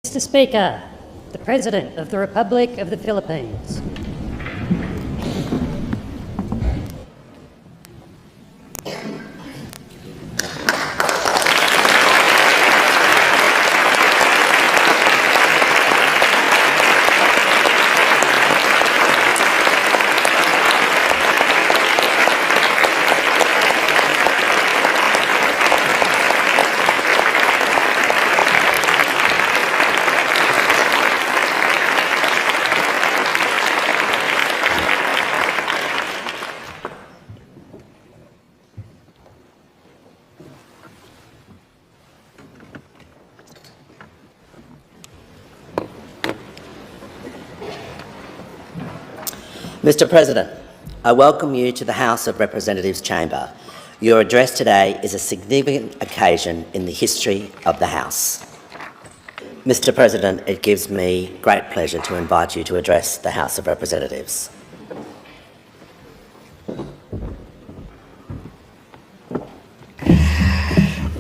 Mr. Speaker, the President of the Republic of the Philippines. Mr. President, I welcome you to the House of Representatives chamber. Your address today is a significant occasion in the history of the House. Mr. President, it gives me great pleasure to invite you to address the House of Representatives.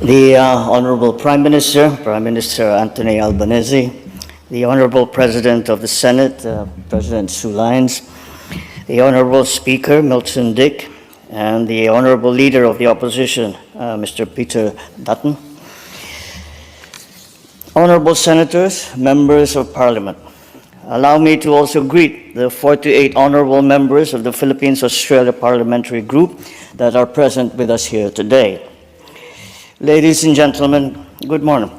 The Honourable Prime Minister Anthony Albanese, the Honourable President of the Senate, President Sue Lines, the Honourable Speaker Milton Dick, and the Honourable Leader of the Opposition, Mr. Peter Dutton, Honourable Senators, Members of Parliament. Allow me to also greet the 48 Honourable Members of the Philippines-Australia Parliamentary Group that are present with us here today. Ladies and gentlemen, good morning.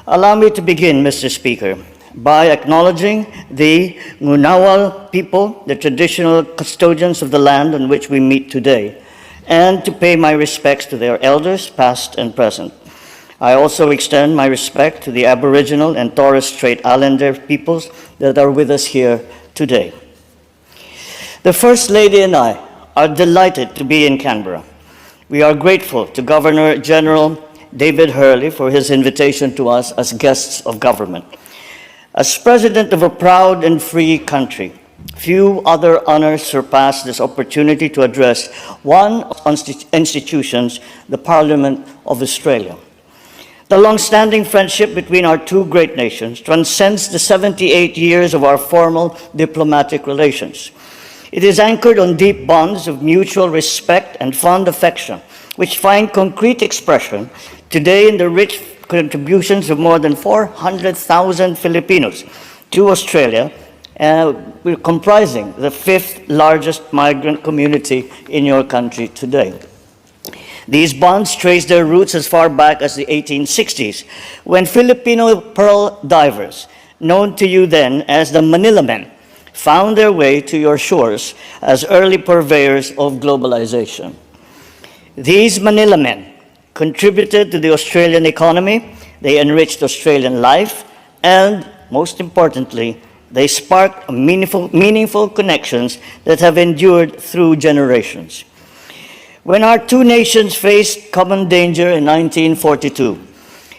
Allow me to begin, Mr. Speaker, by acknowledging the Ngunawal people, the traditional custodians of the land on which we meet today, and to pay my respects to their elders, past and present. I also extend my respect to the Aboriginal and Torres Strait Islander peoples that are with us here today. The First Lady and I are delighted to be in Canberra. We are grateful to Governor General David Hurley for his invitation to us as guests of government. As President of a proud and free country, few other honors surpass this opportunity to address one of institutions, the Parliament of Australia. The long-standing friendship between our two great nations transcends the 78 years of our formal diplomatic relations. It is anchored on deep bonds of mutual respect and fond affection, which find concrete expression today in the rich contributions of more than 400,000 Filipinos to Australia, comprising the 5th largest migrant community in your country today. These bonds trace their roots as far back as the 1860s, when Filipino pearl divers, known to you then as the Manila Men, found their way to your shores as early purveyors of globalization. These Manila Men contributed to the Australian economy, they enriched Australian life, and most importantly, they sparked meaningful connections that have endured through generations. When our two nations faced common danger in 1942,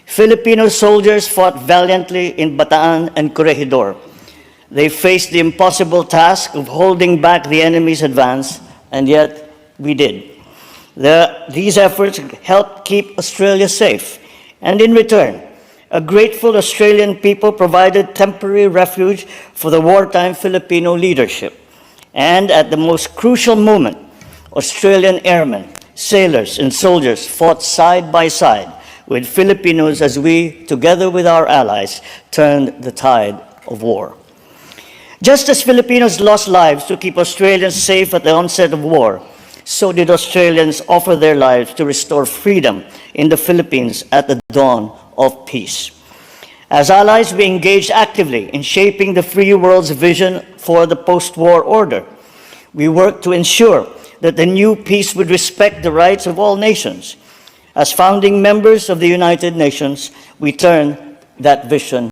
Filipino soldiers fought valiantly in Bataan and Corregidor. They faced the impossible task of holding back the enemy's advance, and yet we did. These efforts helped keep Australia safe, and in return, a grateful Australian people provided temporary refuge for the wartime Filipino leadership. And at the most crucial moment, Australian airmen, sailors, and soldiers fought side by side with Filipinos as we, together with our allies, turned the tide of war. Just as Filipinos lost lives to keep Australians safe at the onset of war, so did Australians offer their lives to restore freedom in the Philippines at the dawn of peace. As allies, we engaged actively in shaping the free world's vision for the post-war order. We worked to ensure that the new peace would respect the rights of all nations. As founding members of the United Nations, we turned that vision